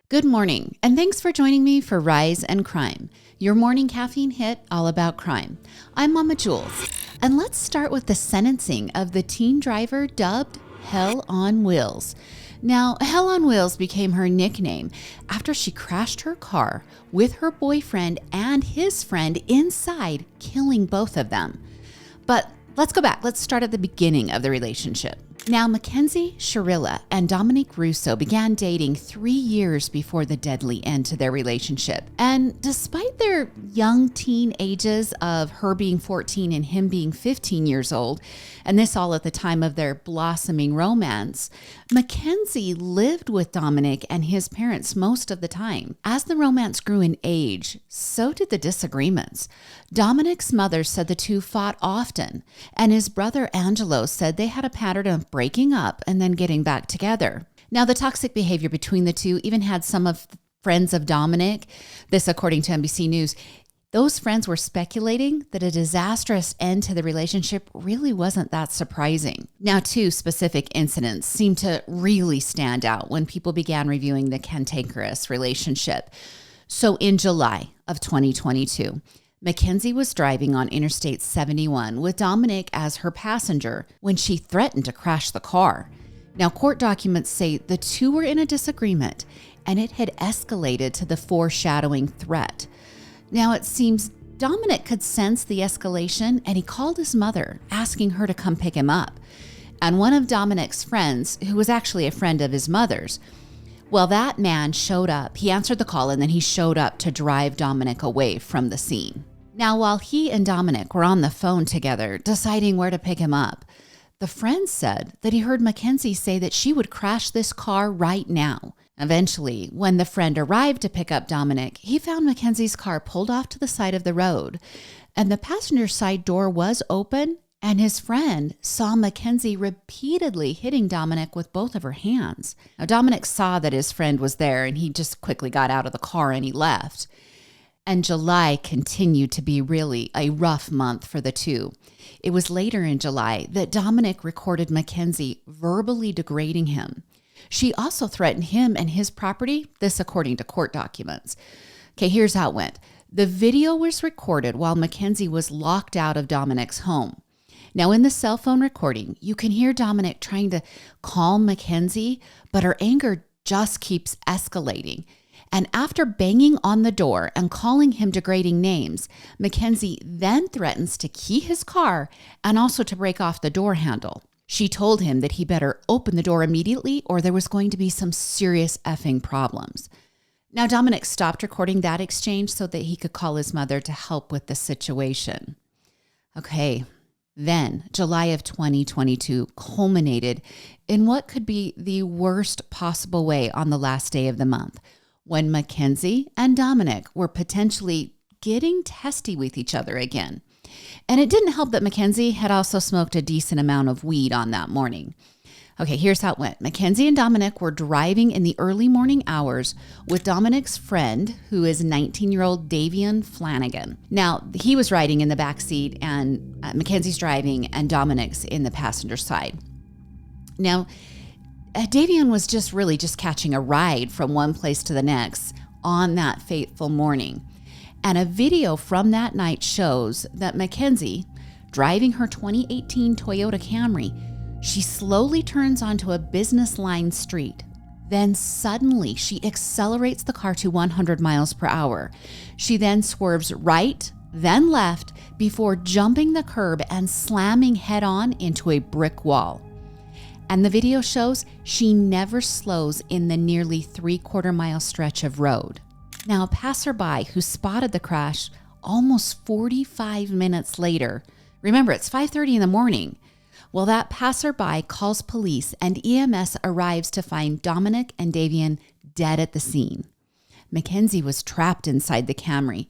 Good morning, and thanks for joining me for Rise and Crime, your morning caffeine hit all about crime. I'm Mama Jules, and let's start with the sentencing of the teen driver dubbed Hell on Wheels. Now, Hell on Wheels became her nickname after she crashed her car with her boyfriend and his friend inside, killing both of them. But let's go back. Let's start at the beginning of the relationship. Now, Mackenzie Sharilla and Dominic Russo began dating 3 years before the deadly end to their relationship. And despite their young teen ages of her being 14 and him being 15 years old, and this all at the time of their blossoming romance, Mackenzie lived with Dominic and his parents most of the time. As the romance grew in age, so did the disagreements. Dominic's mother said the two fought often, and his brother Angelo said they had a pattern of breaking up and then getting back together. Now, the toxic behavior between the two even had some of the friends of Dominic, this according to NBC News. Those friends were speculating that a disastrous end to the relationship really wasn't that surprising. Now, two specific incidents seem to really stand out when people began reviewing the cantankerous relationship. So in July of 2022, Mackenzie was driving on Interstate 71 with Dominic as her passenger when she threatened to crash the car. Now, court documents say the two were in a disagreement and it had escalated to the foreshadowing threat. Now, it seems Dominic could sense the escalation and he called his mother, asking her to come pick him up. And one of Dominic's friends, who was actually a friend of his mother's, well, that man showed up. He answered the call and then he showed up to drive Dominic away from the scene. Now, while he and Dominic were on the phone together, deciding where to pick him up, the friend said that he heard Mackenzie say that she would crash this car right now. Eventually, when the friend arrived to pick up Dominic, he found Mackenzie's car pulled off to the side of the road, and the passenger side door was open, and his friend saw Mackenzie repeatedly hitting Dominic with both of her hands. Now, Dominic saw that his friend was there, and he just quickly got out of the car and he left. And July continued to be really a rough month for the two. It was later in July that Dominic recorded Mackenzie verbally degrading him. She also threatened him and his property, this according to court documents. Okay, here's how it went. The video was recorded while Mackenzie was locked out of Dominic's home. Now, in the cell phone recording, you can hear Dominic trying to calm Mackenzie, but her anger just keeps escalating. And after banging on the door and calling him degrading names, Mackenzie then threatens to key his car and also to break off the door handle. She told him that he better open the door immediately or there was going to be some serious effing problems. Now, Dominic stopped recording that exchange so that he could call his mother to help with the situation. Okay, then July of 2022 culminated in what could be the worst possible way on the last day of the month, when Mackenzie and Dominic were potentially getting testy with each other again. And it didn't help that Mackenzie had also smoked a decent amount of weed on that morning. Okay, here's how it went. Mackenzie and Dominic were driving in the early morning hours with Dominic's friend, who is 19-year-old Davian Flanagan. Now, he was riding in the back seat and Mackenzie's driving and Dominic's in the passenger side. Now, Davian was just catching a ride from one place to the next on that fateful morning. And a video from that night shows that Mackenzie, driving her 2018 Toyota Camry, she slowly turns onto a business line street. Then suddenly she accelerates the car to 100 miles per hour. She then swerves right, then left, before jumping the curb and slamming head on into a brick wall. And the video shows she never slows in the nearly 3/4 mile stretch of road. Now, a passerby who spotted the crash almost 45 minutes later, remember it's 5:30 in the morning, well, that passerby calls police and EMS arrives to find Dominic and Davian dead at the scene. Mackenzie was trapped inside the Camry,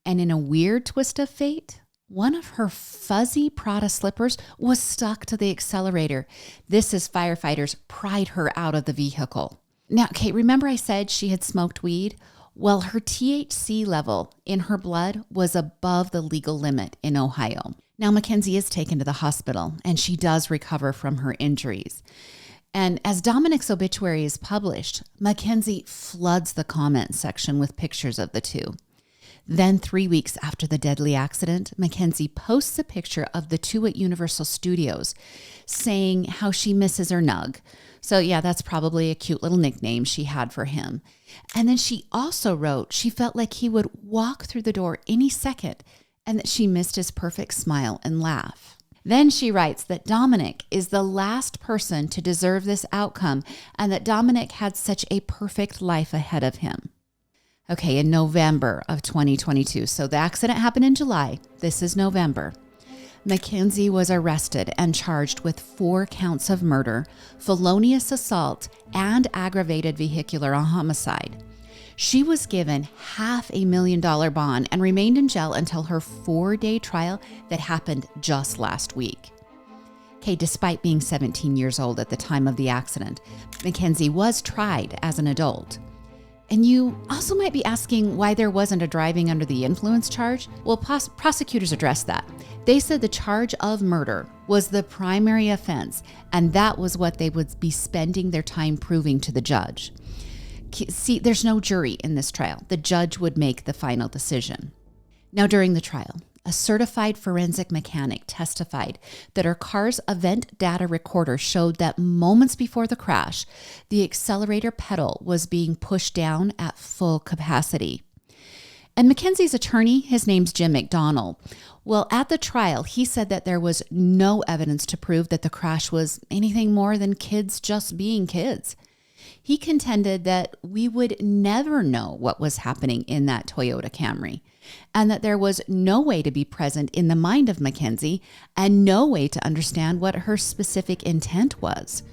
and in a weird twist of fate, one of her fuzzy Prada slippers was stuck to the accelerator. This as firefighters pried her out of the vehicle. Now, Kate, remember I said she had smoked weed? Well, her THC level in her blood was above the legal limit in Ohio. Now, Mackenzie is taken to the hospital, and she does recover from her injuries. And as Dominic's obituary is published, Mackenzie floods the comment section with pictures of the two. Then 3 weeks after the deadly accident, Mackenzie posts a picture of the two at Universal Studios saying how she misses her Nug. So yeah, that's probably a cute little nickname she had for him. And then she also wrote she felt like he would walk through the door any second and that she missed his perfect smile and laugh. Then she writes that Dominic is the last person to deserve this outcome and that Dominic had such a perfect life ahead of him. Okay, in November of 2022, so the accident happened in July, this is November, Mackenzie was arrested and charged with 4 counts of murder, felonious assault, and aggravated vehicular homicide. She was given $500,000 bond and remained in jail until her 4-day trial that happened just last week. Okay, despite being 17 years old at the time of the accident, Mackenzie was tried as an adult. And you also might be asking why there wasn't a driving under the influence charge. Well, prosecutors addressed that. They said the charge of murder was the primary offense, and that was what they would be spending their time proving to the judge. See, there's no jury in this trial. The judge would make the final decision. Now, during the trial, a certified forensic mechanic testified that her car's event data recorder showed that moments before the crash, the accelerator pedal was being pushed down at full capacity. And Mackenzie's attorney, his name's Jim McDonald. Well, at the trial, he said that there was no evidence to prove that the crash was anything more than kids just being kids. He contended that we would never know what was happening in that Toyota Camry, and that there was no way to be present in the mind of Mackenzie and no way to understand what her specific intent was.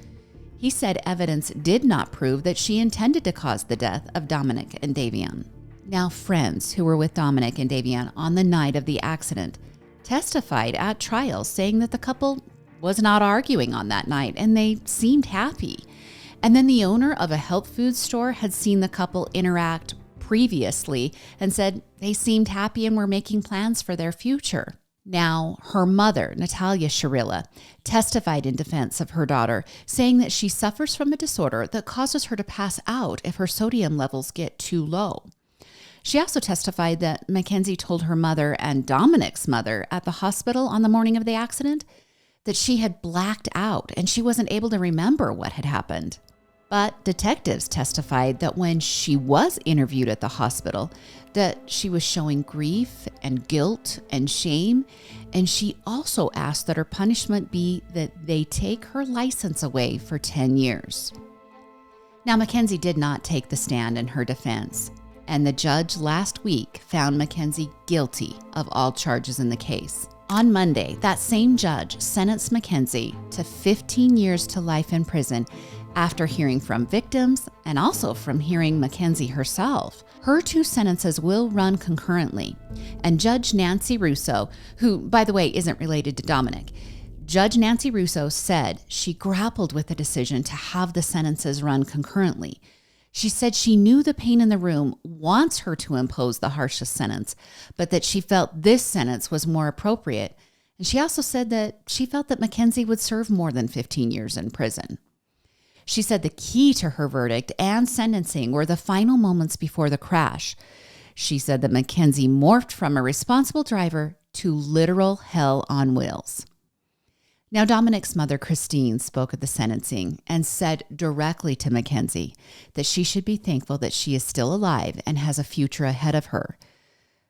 He said evidence did not prove that she intended to cause the death of Dominic and Davian. Now, friends who were with Dominic and Davian on the night of the accident testified at trial saying that the couple was not arguing on that night and they seemed happy. And then the owner of a health food store had seen the couple interact previously and said they seemed happy and were making plans for their future. Now, her mother, Natalia Sharilla, testified in defense of her daughter, saying that she suffers from a disorder that causes her to pass out if her sodium levels get too low. She also testified that Mackenzie told her mother and Dominic's mother at the hospital on the morning of the accident that she had blacked out and she wasn't able to remember what had happened. But detectives testified that when she was interviewed at the hospital, that she was showing grief and guilt and shame, and she also asked that her punishment be that they take her license away for 10 years. Now, Mackenzie did not take the stand in her defense, and the judge last week found Mackenzie guilty of all charges in the case. On Monday, that same judge sentenced Mackenzie to 15 years to life in prison after hearing from victims and also from hearing Mackenzie herself. Her 2 sentences will run concurrently. And Judge Nancy Russo, who, by the way, isn't related to Dominic, Judge Nancy Russo said she grappled with the decision to have the sentences run concurrently. She said she knew the pain in the room wants her to impose the harshest sentence, but that she felt this sentence was more appropriate. And she also said that she felt that Mackenzie would serve more than 15 years in prison. She said the key to her verdict and sentencing were the final moments before the crash. She said that Mackenzie morphed from a responsible driver to literal hell on wheels. Now, Dominic's mother, Christine, spoke at the sentencing and said directly to Mackenzie that she should be thankful that she is still alive and has a future ahead of her.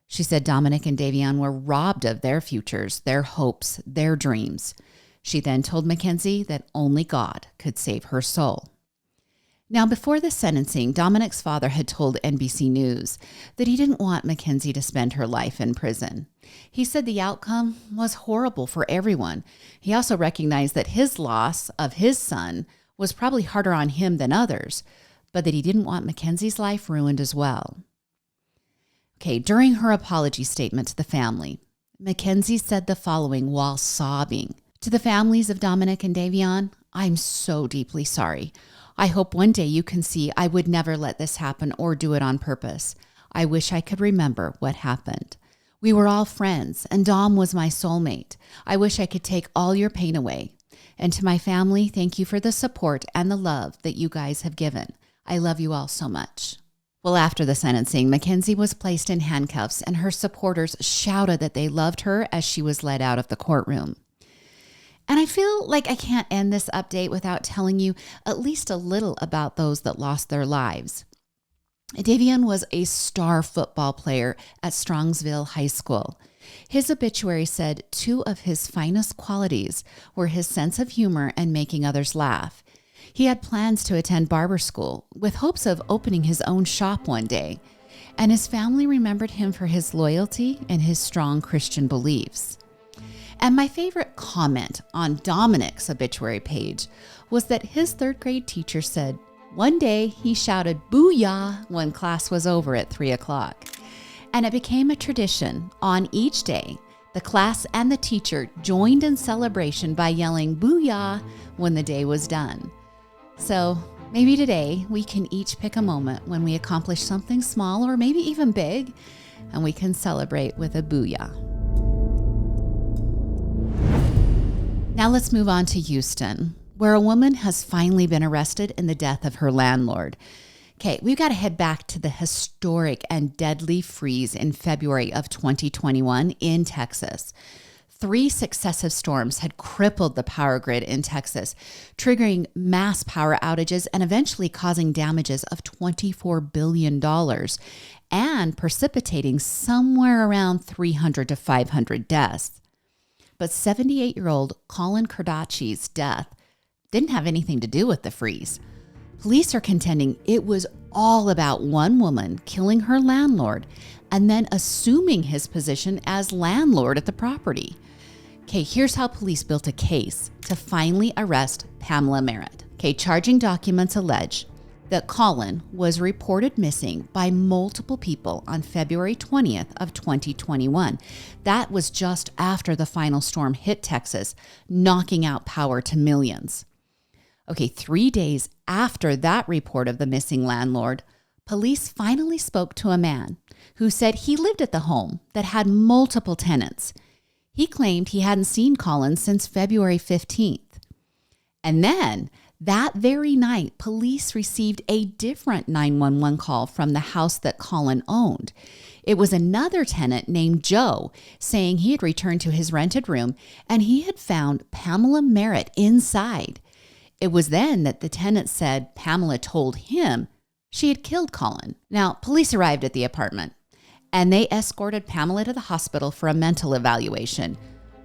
She said Dominic and Davian were robbed of their futures, their hopes, their dreams. She then told Mackenzie that only God could save her soul. Now, before the sentencing, Dominic's father had told NBC News that he didn't want Mackenzie to spend her life in prison. He said the outcome was horrible for everyone. He also recognized that his loss of his son was probably harder on him than others, but that he didn't want Mackenzie's life ruined as well. Okay, during her apology statement to the family, Mackenzie said the following while sobbing. To the families of Dominic and Davian, I'm so deeply sorry. I hope one day you can see I would never let this happen or do it on purpose. I wish I could remember what happened. We were all friends, and Dom was my soulmate. I wish I could take all your pain away. And to my family, thank you for the support and the love that you guys have given. I love you all so much. Well, after the sentencing, Mackenzie was placed in handcuffs, and her supporters shouted that they loved her as she was led out of the courtroom. And I feel like I can't end this update without telling you at least a little about those that lost their lives. Davian was a star football player at Strongsville High School. His obituary said 2 of his finest qualities were his sense of humor and making others laugh. He had plans to attend barber school with hopes of opening his own shop one day, and his family remembered him for his loyalty and his strong Christian beliefs. And my favorite comment on Dominic's obituary page was that his 3rd grade teacher said, one day he shouted "Booyah" when class was over at 3 o'clock. And it became a tradition on each day. The class and the teacher joined in celebration by yelling "Booyah" when the day was done. So maybe today we can each pick a moment when we accomplish something small or maybe even big, and we can celebrate with a booyah. Now let's move on to Houston, where a woman has finally been arrested in the death of her landlord. Okay, we've got to head back to the historic and deadly freeze in February of 2021 in Texas. 3 successive storms had crippled the power grid in Texas, triggering mass power outages and eventually causing damages of $24 billion and precipitating somewhere around 300 to 500 deaths. But 78-year-old Colin Kardashi's death didn't have anything to do with the freeze. Police are contending it was all about one woman killing her landlord and then assuming his position as landlord at the property. Okay, here's how police built a case to finally arrest Pamela Merritt. Okay, charging documents allege that Colin was reported missing by multiple people on February 20th of 2021. That was just after the final storm hit Texas, knocking out power to millions. Okay, 3 days after that report of the missing landlord, police finally spoke to a man who said he lived at the home that had multiple tenants. He claimed he hadn't seen Colin since February 15th. And then, that very night, police received a different 911 call from the house that Colin owned. It was another tenant named Joe saying he had returned to his rented room and he had found Pamela Merritt inside. It was then that the tenant said Pamela told him she had killed Colin. Now, police arrived at the apartment and they escorted Pamela to the hospital for a mental evaluation.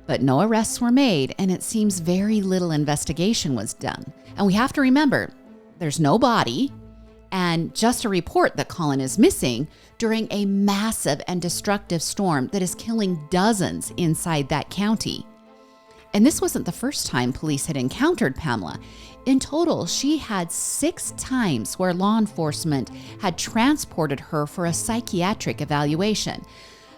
But no arrests were made, and it seems very little investigation was done. And we have to remember, there's no body, and just a report that Colin is missing during a massive and destructive storm that is killing dozens inside that county. And this wasn't the first time police had encountered Pamela. In total, she had 6 times where law enforcement had transported her for a psychiatric evaluation.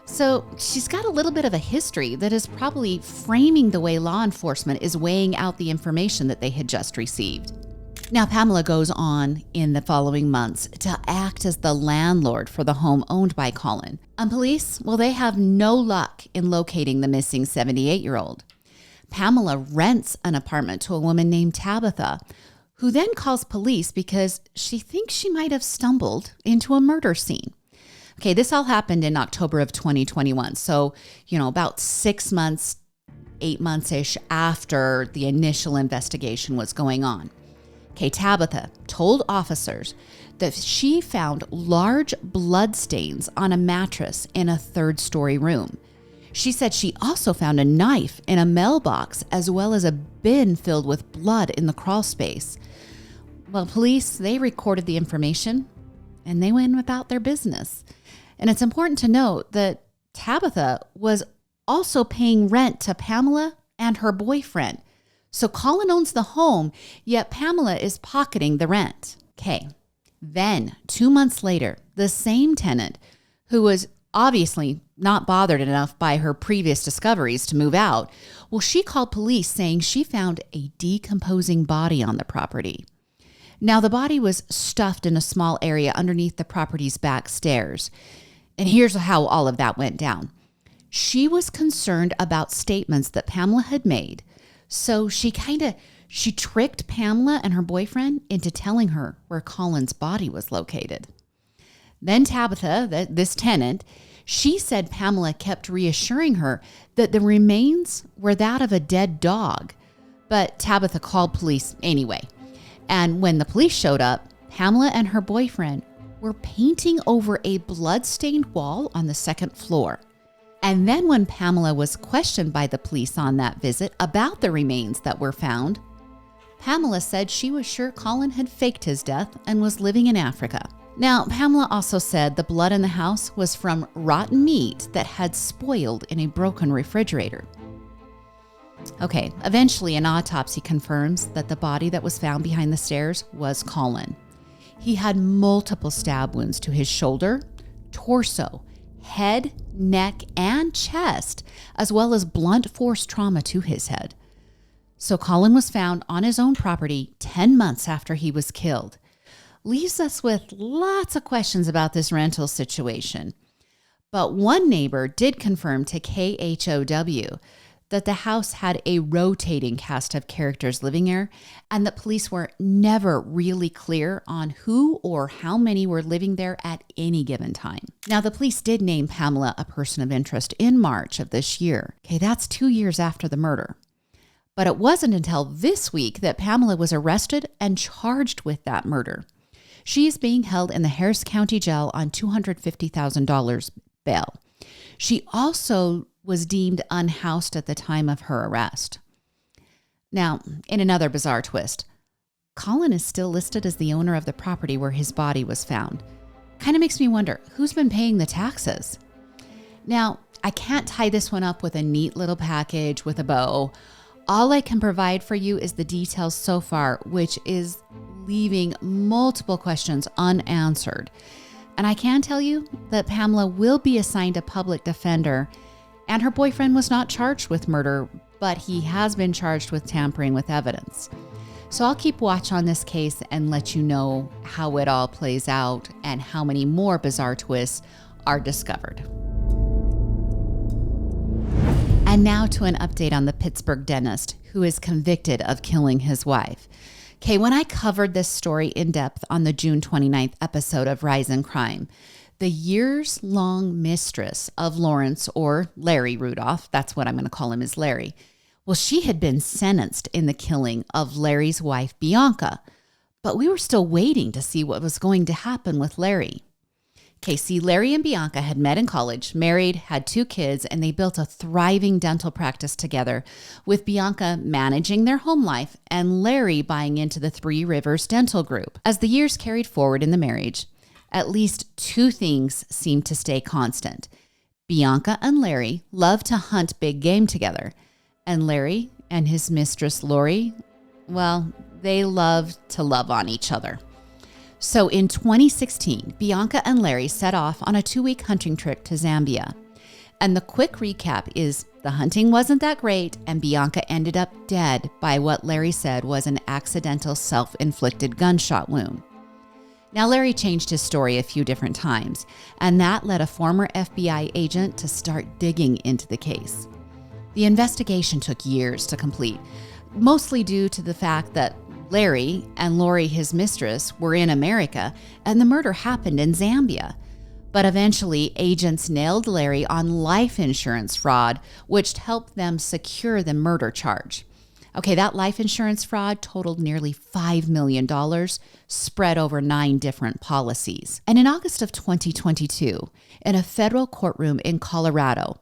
So she's got a little bit of a history that is probably framing the way law enforcement is weighing out the information that they had just received. Now, Pamela goes on in the following months to act as the landlord for the home owned by Colin. And police, well, they have no luck in locating the missing 78-year-old. Pamela rents an apartment to a woman named Tabitha, who then calls police because she thinks she might have stumbled into a murder scene. Okay, this all happened in October of 2021. So, about 6 months, 8 months-ish after the initial investigation was going on. Okay, Tabitha told officers that she found large blood stains on a mattress in a 3rd-story room. She said she also found a knife in a mailbox as well as a bin filled with blood in the crawl space. Well, police, they recorded the information and they went about their business. And it's important to note that Tabitha was also paying rent to Pamela and her boyfriend. So Colin owns the home, yet Pamela is pocketing the rent. Okay. Then 2 months later, the same tenant who was obviously not bothered enough by her previous discoveries to move out, well, she called police saying she found a decomposing body on the property. Now, the body was stuffed in a small area underneath the property's back stairs. And here's how all of that went down. She was concerned about statements that Pamela had made. So she tricked Pamela and her boyfriend into telling her where Colin's body was located. Then Tabitha, this tenant, she said Pamela kept reassuring her that the remains were that of a dead dog. But Tabitha called police anyway. And when the police showed up, Pamela and her boyfriend were painting over a blood-stained wall on the second floor. And then when Pamela was questioned by the police on that visit about the remains that were found, Pamela said she was sure Colin had faked his death and was living in Africa. Now, Pamela also said the blood in the house was from rotten meat that had spoiled in a broken refrigerator. Okay, eventually an autopsy confirms that the body that was found behind the stairs was Colin. He had multiple stab wounds to his shoulder, torso, head, neck, and chest, as well as blunt force trauma to his head. So Colin was found on his own property 10 months after he was killed. Leaves us with lots of questions about this rental situation. But one neighbor did confirm to KHOW that the house had a rotating cast of characters living there, and that police were never really clear on who or how many were living there at any given time. Now, the police did name Pamela a person of interest in March of this year. Okay, that's 2 years after the murder. But it wasn't until this week that Pamela was arrested and charged with that murder. She is being held in the Harris County Jail on $250,000 bail. She also was deemed unhoused at the time of her arrest. Now, in another bizarre twist, Colin is still listed as the owner of the property where his body was found. Kind of makes me wonder, who's been paying the taxes? Now, I can't tie this one up with a neat little package with a bow. All I can provide for you is the details so far, which is leaving multiple questions unanswered. And I can tell you that Pamela will be assigned a public defender, and her boyfriend was not charged with murder, but he has been charged with tampering with evidence. So I'll keep watch on this case and let you know how it all plays out and how many more bizarre twists are discovered. And now to an update on the Pittsburgh dentist who is convicted of killing his wife. Okay, when I covered this story in depth on the June 29th episode of Rise in Crime, the years-long mistress of Lawrence, or Larry Rudolph, that's what I'm going to call him, is Larry. Well, she had been sentenced in the killing of Larry's wife, Bianca, but we were still waiting to see what was going to happen with Larry. Okay, see, Larry and Bianca had met in college, married, had 2 kids, and they built a thriving dental practice together, with Bianca managing their home life and Larry buying into the Three Rivers Dental Group. As the years carried forward in the marriage, at least 2 things seemed to stay constant. Bianca and Larry loved to hunt big game together, and Larry and his mistress, Lori, well, they loved to love on each other. So in 2016, Bianca and Larry set off on a 2-week hunting trip to Zambia. And the quick recap is the hunting wasn't that great, and Bianca ended up dead by what Larry said was an accidental self-inflicted gunshot wound. Now, Larry changed his story a few different times, and that led a former FBI agent to start digging into the case. The investigation took years to complete, mostly due to the fact that Larry and Lori, his mistress, were in America, and the murder happened in Zambia. But eventually, agents nailed Larry on life insurance fraud, which helped them secure the murder charge. Okay, that life insurance fraud totaled nearly $5 million, spread over 9 different policies. And in August of 2022, in a federal courtroom in Colorado,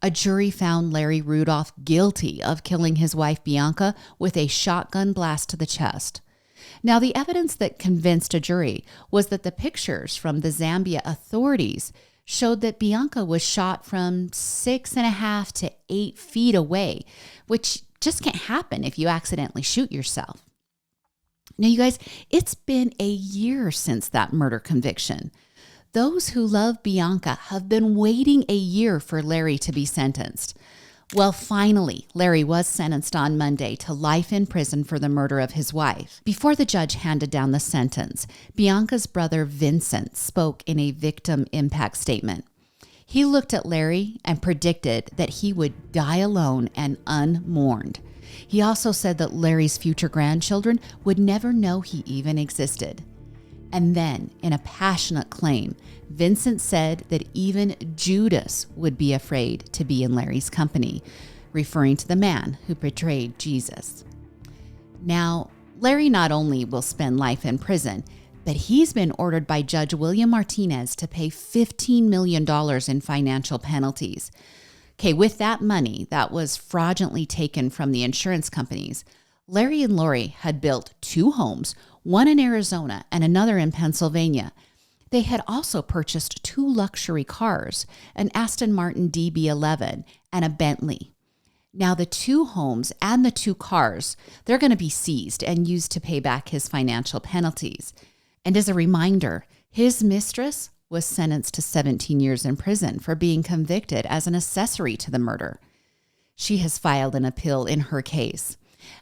a jury found Larry Rudolph guilty of killing his wife Bianca with a shotgun blast to the chest. Now, the evidence that convinced a jury was that the pictures from the Zambia authorities showed that Bianca was shot from 6.5 to 8 feet away, which just can't happen if you accidentally shoot yourself. Now, you guys, it's been a year since that murder conviction. Those who love Bianca have been waiting a year for Larry to be sentenced. Well, finally, Larry was sentenced on Monday to life in prison for the murder of his wife. Before the judge handed down the sentence, Bianca's brother Vincent spoke in a victim impact statement. He looked at Larry and predicted that he would die alone and unmourned. He also said that Larry's future grandchildren would never know he even existed. And then, in a passionate claim, Vincent said that even Judas would be afraid to be in Larry's company, referring to the man who betrayed Jesus. Now, Larry not only will spend life in prison, but he's been ordered by Judge William Martinez to pay $15 million in financial penalties. Okay, with that money that was fraudulently taken from the insurance companies, Larry and Lori had built 2 homes, one in Arizona and another in Pennsylvania. They had also purchased 2 luxury cars, an Aston Martin DB11 and a Bentley. Now, the 2 homes and the 2 cars, they're going to be seized and used to pay back his financial penalties. And as a reminder, his mistress was sentenced to 17 years in prison for being convicted as an accessory to the murder. She has filed an appeal in her case.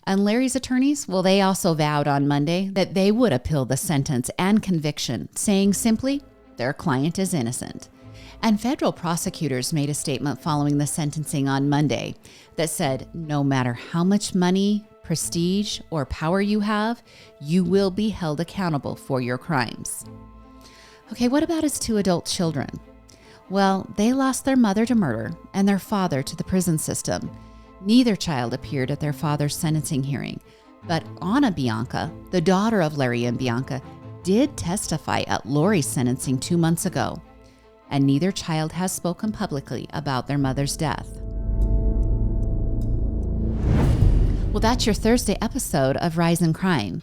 And Larry's attorneys, well, they also vowed on Monday that they would appeal the sentence and conviction, saying simply, their client is innocent. And federal prosecutors made a statement following the sentencing on Monday that said, no matter how much money, prestige, or power you have, you will be held accountable for your crimes. Okay, what about his 2 adult children? Well, they lost their mother to murder and their father to the prison system. Neither child appeared at their father's sentencing hearing, but Anna Bianca, the daughter of Larry and Bianca, did testify at Lori's sentencing 2 months ago, and neither child has spoken publicly about their mother's death. Well, that's your Thursday episode of Rise in Crime.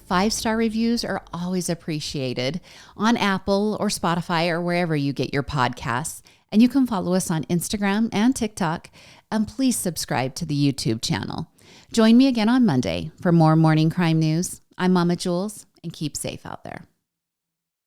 5-star reviews are always appreciated on Apple or Spotify or wherever you get your podcasts. And you can follow us on Instagram and TikTok. And please subscribe to the YouTube channel. Join me again on Monday for more morning crime news. I'm Mama Jules, and keep safe out there.